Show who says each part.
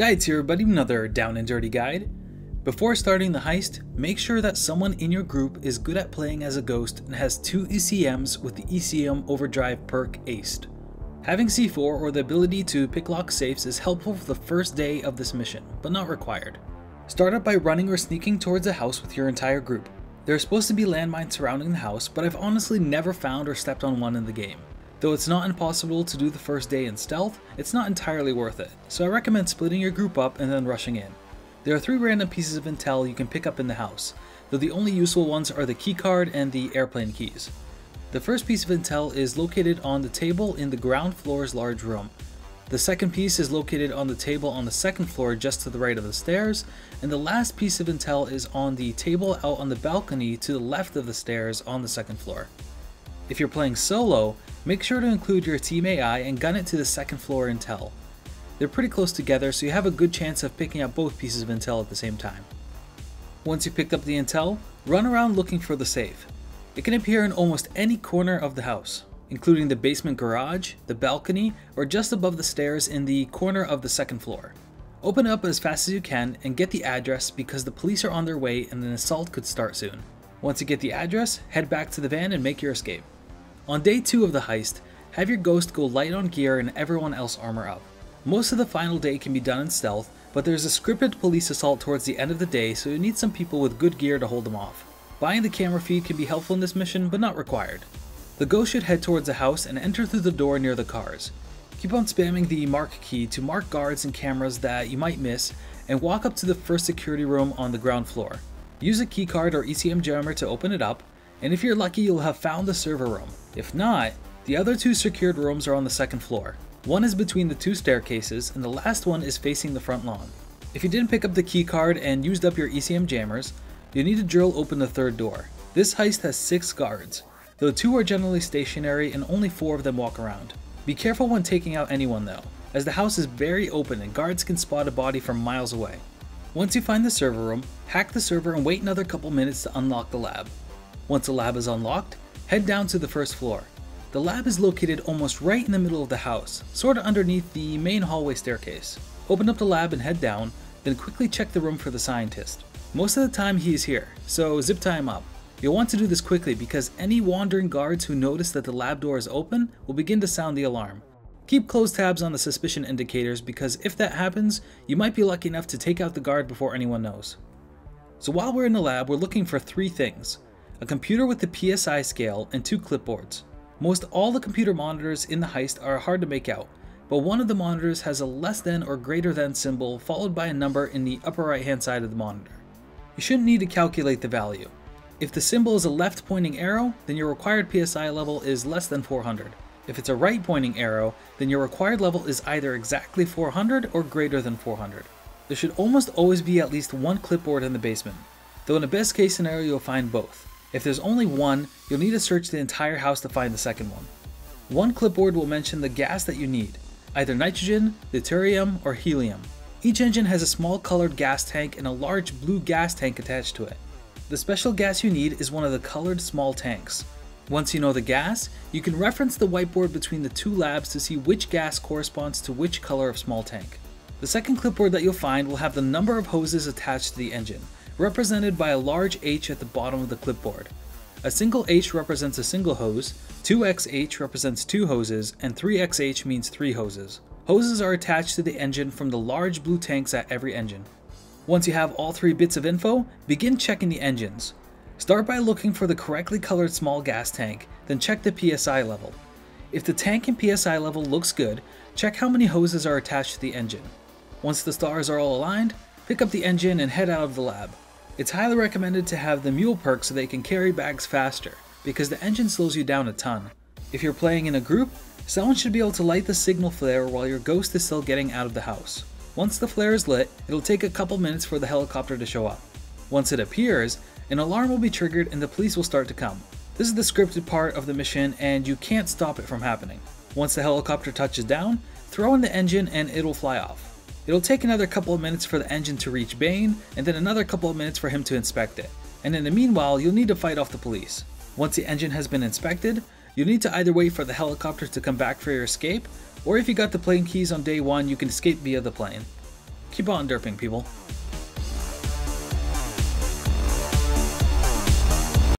Speaker 1: Guides here, but another down and dirty guide. Before starting the heist, make sure that someone in your group is good at playing as a ghost and has 2 ECMs with the ECM Overdrive perk aced. Having C4 or the ability to picklock safes is helpful for the first day of this mission, but not required. Start up by running or sneaking towards a house with your entire group. There are supposed to be landmines surrounding the house, but I've honestly never found or stepped on one in the game. Though it's not impossible to do the first day in stealth, it's not entirely worth it, so I recommend splitting your group up and then rushing in. There are 3 random pieces of intel you can pick up in the house, though the only useful ones are the keycard and the airplane keys. The first piece of intel is located on the table in the ground floor's large room. The second piece is located on the table on the second floor just to the right of the stairs, and the last piece of intel is on the table out on the balcony to the left of the stairs on the second floor. If you're playing solo, make sure to include your team AI and gun it to the second floor intel. They're pretty close together, so you have a good chance of picking up both pieces of intel at the same time. Once you picked up the intel, run around looking for the safe. It can appear in almost any corner of the house, including the basement garage, the balcony, or just above the stairs in the corner of the second floor. Open it up as fast as you can and get the address because the police are on their way and an assault could start soon. Once you get the address, head back to the van and make your escape. On day 2 of the heist, have your ghost go light on gear and everyone else armor up. Most of the final day can be done in stealth, but there's a scripted police assault towards the end of the day, so you need some people with good gear to hold them off. Buying the camera feed can be helpful in this mission, but not required. The ghost should head towards the house and enter through the door near the cars. Keep on spamming the mark key to mark guards and cameras that you might miss, and walk up to the first security room on the ground floor. Use a keycard or ECM jammer to open it up, and if you're lucky you'll have found the server room. If not, the other 2 secured rooms are on the second floor. One is between the 2 staircases, and the last one is facing the front lawn. If you didn't pick up the keycard and used up your ECM jammers, you need to drill open the 3rd door. This heist has 6 guards, though 2 are generally stationary and only 4 of them walk around. Be careful when taking out anyone though, as the house is very open and guards can spot a body from miles away. Once you find the server room, hack the server and wait another couple minutes to unlock the lab. Once the lab is unlocked, head down to the 1st floor. The lab is located almost right in the middle of the house, sort of underneath the main hallway staircase. Open up the lab and head down, then quickly check the room for the scientist. Most of the time he is here, so zip tie him up. You'll want to do this quickly because any wandering guards who notice that the lab door is open will begin to sound the alarm. Keep close tabs on the suspicion indicators because if that happens, you might be lucky enough to take out the guard before anyone knows. So while we're in the lab, we're looking for 3 things. A computer with the PSI scale and 2 clipboards. Most all the computer monitors in the heist are hard to make out, but one of the monitors has a less than or greater than symbol followed by a number in the upper right hand side of the monitor. You shouldn't need to calculate the value. If the symbol is a left pointing arrow, then your required PSI level is less than 400. If it's a right pointing arrow, then your required level is either exactly 400 or greater than 400. There should almost always be at least 1 clipboard in the basement, though in a best case scenario you'll find both. If there's only 1, you'll need to search the entire house to find the second one. 1 clipboard will mention the gas that you need, either nitrogen, deuterium, or helium. Each engine has a small colored gas tank and a large blue gas tank attached to it. The special gas you need is one of the colored small tanks. Once you know the gas, you can reference the whiteboard between the 2 labs to see which gas corresponds to which color of small tank. The second clipboard that you'll find will have the number of hoses attached to the engine, represented by a large H at the bottom of the clipboard. A single H represents a single hose, 2XH represents 2 hoses, and 3XH means 3 hoses. Hoses are attached to the engine from the large blue tanks at every engine. Once you have all 3 bits of info, begin checking the engines. Start by looking for the correctly colored small gas tank, then check the PSI level. If the tank and PSI level looks good, check how many hoses are attached to the engine. Once the stars are all aligned, pick up the engine and head out of the lab. It's highly recommended to have the mule perk so they can carry bags faster, because the engine slows you down a ton. If you're playing in a group, someone should be able to light the signal flare while your ghost is still getting out of the house. Once the flare is lit, it'll take a couple minutes for the helicopter to show up. Once it appears, an alarm will be triggered and the police will start to come. This is the scripted part of the mission and you can't stop it from happening. Once the helicopter touches down, throw in the engine and it'll fly off. It'll take another couple of minutes for the engine to reach Bane, and then another couple of minutes for him to inspect it. And in the meanwhile, you'll need to fight off the police. Once the engine has been inspected, you'll need to either wait for the helicopter to come back for your escape, or if you got the plane keys on day 1, you can escape via the plane. Keep on derping, people.